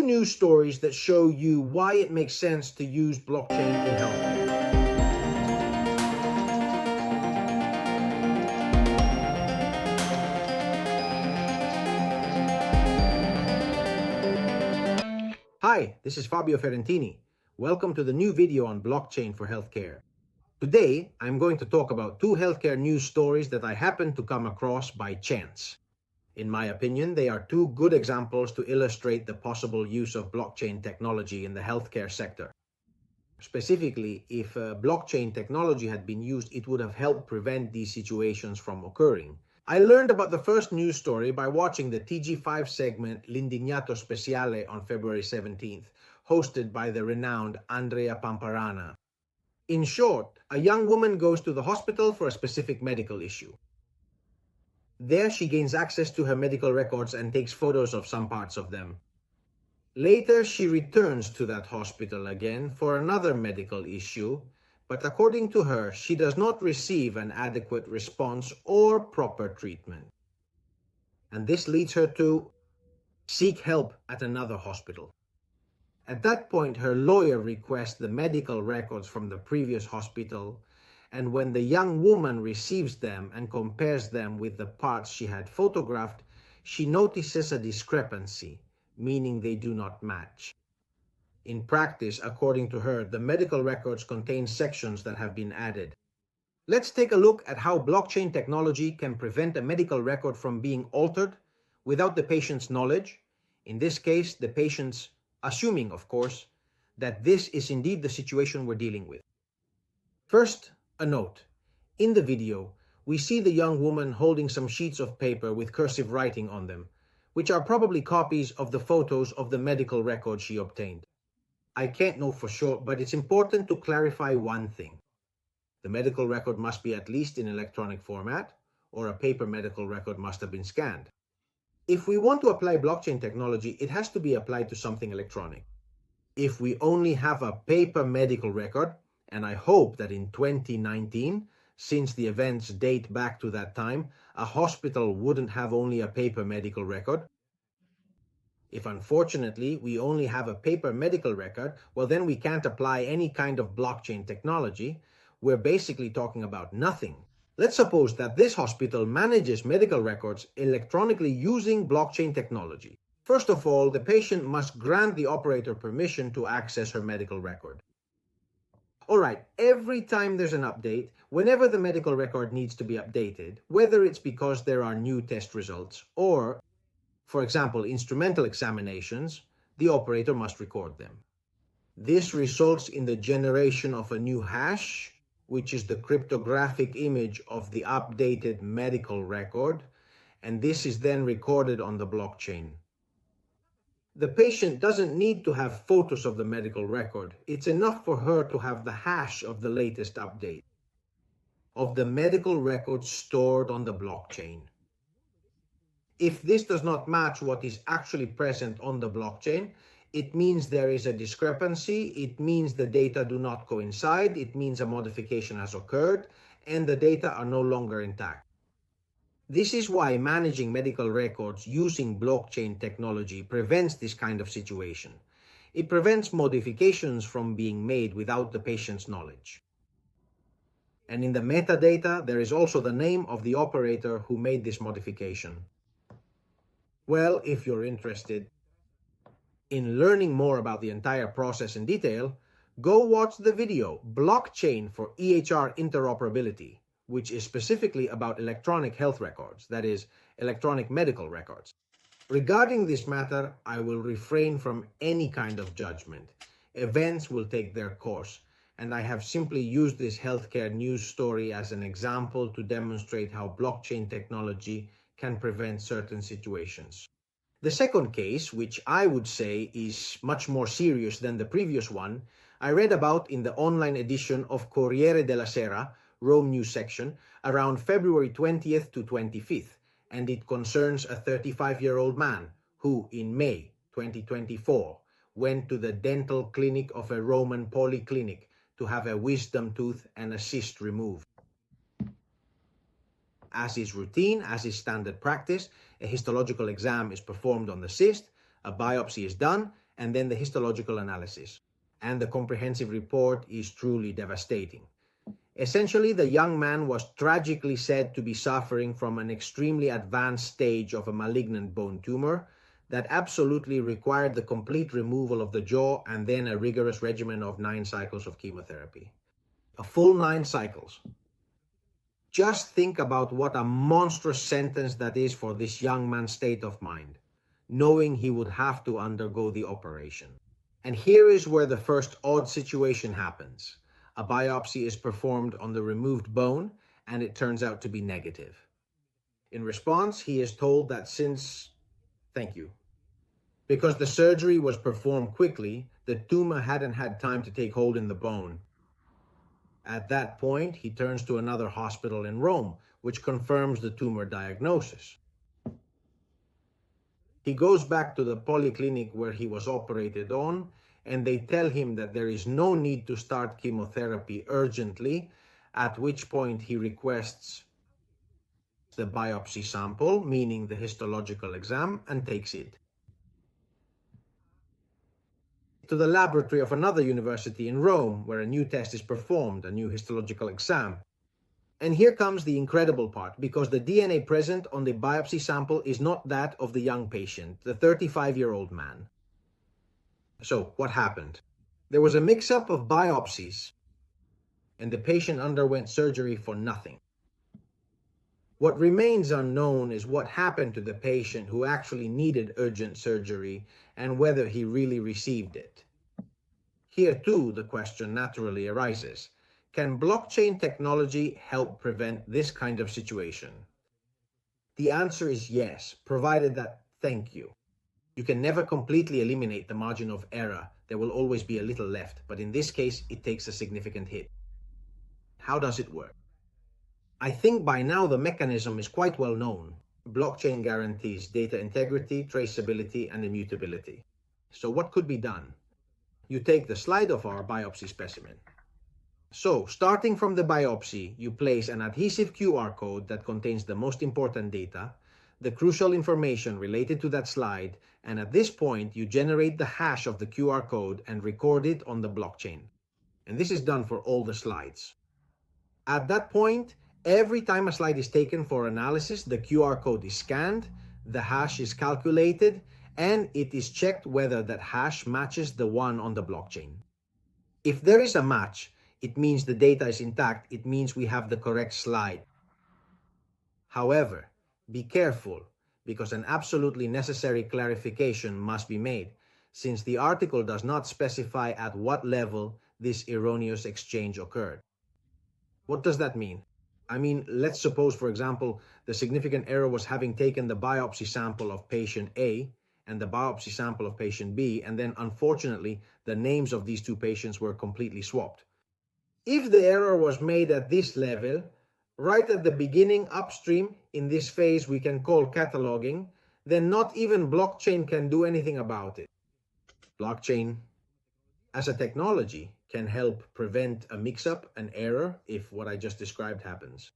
two news stories that show you why it makes sense to use blockchain in healthcare. Hi, this is Fabio Ferentini. Welcome to the new video on blockchain for healthcare. Today, I'm going to talk about two healthcare news stories that I happened to come across by chance. In my opinion, they are two good examples to illustrate the possible use of blockchain technology in the healthcare sector. Specifically, if blockchain technology had been used, it would have helped prevent these situations from occurring. I learned about the first news story by watching the TG5 segment L'Indignato Speciale on February 17th, hosted by the renowned Andrea Pamparana. In short, a young woman goes to the hospital for a specific medical issue. There she gains access to her medical records and takes photos of some parts of them. Later, she returns to that hospital again for another medical issue, but according to her, she does not receive an adequate response or proper treatment. And this leads her to seek help at another hospital. At that point, her lawyer requests the medical records from the previous hospital, and when the young woman receives them and compares them with the parts she had photographed, she notices a discrepancy, meaning they do not match. In practice, according to her, the medical records contain sections that have been added. Let's take a look at how blockchain technology can prevent a medical record from being altered without the patient's knowledge. In this case, the patient's assuming, of course, that this is indeed the situation we're dealing with. First, a note. In the video, we see the young woman holding some sheets of paper with cursive writing on them, which are probably copies of the photos of the medical records she obtained. I can't know for sure, but it's important to clarify one thing. The medical record must be at least in electronic format, or a paper medical record must have been scanned. If we want to apply blockchain technology, it has to be applied to something electronic. If we only have a paper medical record, and I hope that in 2019, since the events date back to that time, a hospital wouldn't have only a paper medical record. If unfortunately we only have a paper medical record, well then we can't apply any kind of blockchain technology. We're basically talking about nothing. Let's suppose that this hospital manages medical records electronically using blockchain technology. First of all, the patient must grant the operator permission to access her medical record. Alright, every time there's an update, whenever the medical record needs to be updated, whether it's because there are new test results or, for example, instrumental examinations, the operator must record them. This results in the generation of a new hash, which is the cryptographic image of the updated medical record, and this is then recorded on the blockchain. The patient doesn't need to have photos of the medical record. It's enough for her to have the hash of the latest update of the medical record stored on the blockchain. If this does not match what is actually present on the blockchain, it means there is a discrepancy, it means the data do not coincide, it means a modification has occurred, and the data are no longer intact. This is why managing medical records using blockchain technology prevents this kind of situation. It prevents modifications from being made without the patient's knowledge. And in the metadata, there is also the name of the operator who made this modification. Well, if you're interested in learning more about the entire process in detail, go watch the video Blockchain for EHR Interoperability, which is specifically about electronic health records, that is, electronic medical records. Regarding this matter, I will refrain from any kind of judgment. Events will take their course, and I have simply used this healthcare news story as an example to demonstrate how blockchain technology can prevent certain situations. The second case, which I would say is much more serious than the previous one, I read about in the online edition of Corriere della Sera, Rome News section, around February 20th to 25th, and it concerns a 35-year-old man who, in May 2024, went to the dental clinic of a Roman polyclinic to have a wisdom tooth and a cyst removed. As is routine, as is standard practice, a histological exam is performed on the cyst, a biopsy is done, and then the histological analysis. And the comprehensive report is truly devastating. Essentially, the young man was tragically said to be suffering from an extremely advanced stage of a malignant bone tumor that absolutely required the complete removal of the jaw and then a rigorous regimen of 9 cycles of chemotherapy. A full 9 cycles. Just think about what a monstrous sentence that is for this young man's state of mind, knowing he would have to undergo the operation. And here is where the first odd situation happens. A biopsy is performed on the removed bone, and it turns out to be negative. In response, he is told that because the surgery was performed quickly, the tumor hadn't had time to take hold in the bone. At that point, he turns to another hospital in Rome, which confirms the tumor diagnosis. He goes back to the polyclinic where he was operated on, and they tell him that there is no need to start chemotherapy urgently, at which point he requests the biopsy sample, meaning the histological exam, and takes it to the laboratory of another university in Rome, where a new test is performed, a new histological exam. And here comes the incredible part, because the DNA present on the biopsy sample is not that of the young patient, the 35-year-old man. So, what happened? There was a mix-up of biopsies, and the patient underwent surgery for nothing. What remains unknown is what happened to the patient who actually needed urgent surgery and whether he really received it. Here too, the question naturally arises. Can blockchain technology help prevent this kind of situation? The answer is yes, provided that, you can never completely eliminate the margin of error. There will always be a little left, but in this case, it takes a significant hit. How does it work? I think by now the mechanism is quite well known. Blockchain guarantees data integrity, traceability, and immutability. So what could be done? You take the slide of our biopsy specimen. So, starting from the biopsy, you place an adhesive QR code that contains the most important data, the crucial information related to that slide, and at this point, you generate the hash of the QR code and record it on the blockchain. And this is done for all the slides. At that point, every time a slide is taken for analysis, the QR code is scanned, the hash is calculated, and it is checked whether that hash matches the one on the blockchain. If there is a match, it means the data is intact. It means we have the correct slide. However, be careful, because an absolutely necessary clarification must be made, since the article does not specify at what level this erroneous exchange occurred. What does that mean? I mean, let's suppose, for example, the significant error was having taken the biopsy sample of patient A and the biopsy sample of patient B, and then unfortunately, the names of these two patients were completely swapped. If the error was made at this level, right at the beginning upstream in this phase we can call cataloging, then not even blockchain can do anything about it. Blockchain as a technology can help prevent a mix-up, an error, if what I just described happens.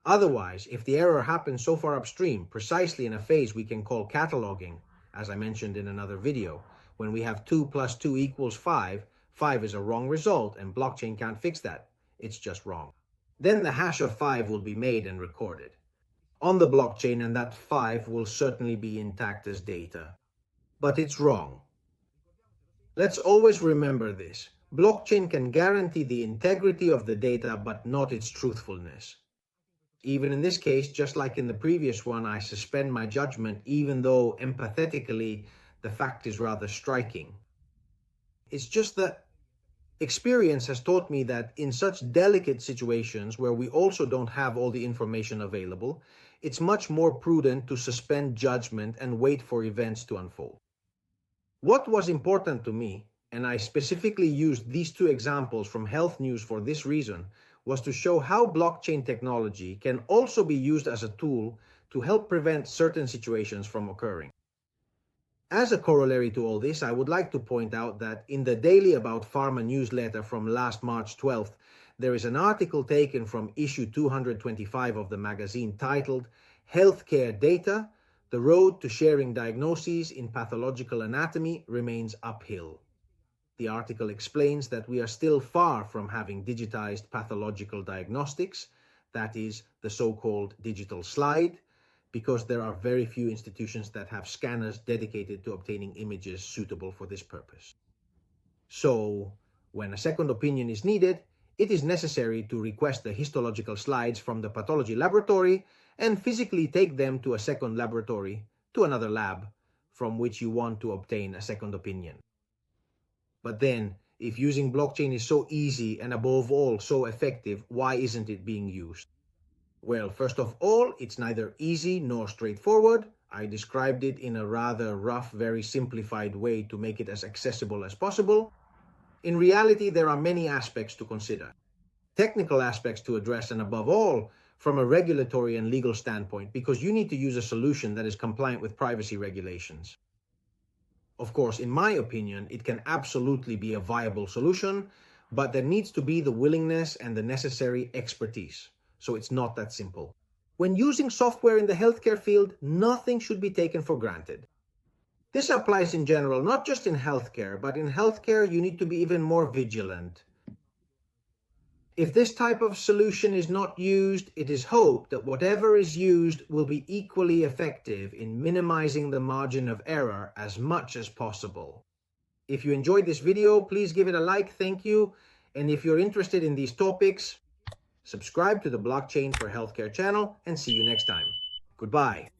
Otherwise, if the error happens so far upstream, precisely in a phase we can call cataloging, as I mentioned in another video, when we have 2 + 2 = 5, 5 is a wrong result and blockchain can't fix that. It's just wrong. Then the hash of 5 will be made and recorded on the blockchain, and that 5 will certainly be intact as data. But it's wrong. Let's always remember this. Blockchain can guarantee the integrity of the data, but not its truthfulness. Even in this case, just like in the previous one, I suspend my judgment, even though empathetically the fact is rather striking. It's just that experience has taught me that in such delicate situations where we also don't have all the information available, it's much more prudent to suspend judgment and wait for events to unfold. What was important to me, and I specifically used these two examples from health news for this reason, was to show how blockchain technology can also be used as a tool to help prevent certain situations from occurring. As a corollary to all this, I would like to point out that in the Daily About Pharma newsletter from last March 12th, there is an article taken from issue 225 of the magazine titled "Healthcare Data, The road to sharing diagnoses in pathological anatomy remains uphill. The article explains that we are still far from having digitized pathological diagnostics, that is, the so-called digital slide, because there are very few institutions that have scanners dedicated to obtaining images suitable for this purpose. So, when a second opinion is needed, it is necessary to request the histological slides from the pathology laboratory and physically take them to a second laboratory, to another lab, from which you want to obtain a second opinion. But then, if using blockchain is so easy and above all so effective, why isn't it being used? Well, first of all, it's neither easy nor straightforward. I described it in a rather rough, very simplified way to make it as accessible as possible. In reality, there are many aspects to consider. Technical aspects to address, and above all, from a regulatory and legal standpoint, because you need to use a solution that is compliant with privacy regulations. Of course, in my opinion, it can absolutely be a viable solution, but there needs to be the willingness and the necessary expertise. So it's not that simple. When using software in the healthcare field, nothing should be taken for granted. This applies in general, not just in healthcare, but in healthcare you need to be even more vigilant. If this type of solution is not used, it is hoped that whatever is used will be equally effective in minimizing the margin of error as much as possible. If you enjoyed this video, please give it a like, thank you. And if you're interested in these topics, subscribe to the Blockchain for Healthcare channel and see you next time. Goodbye.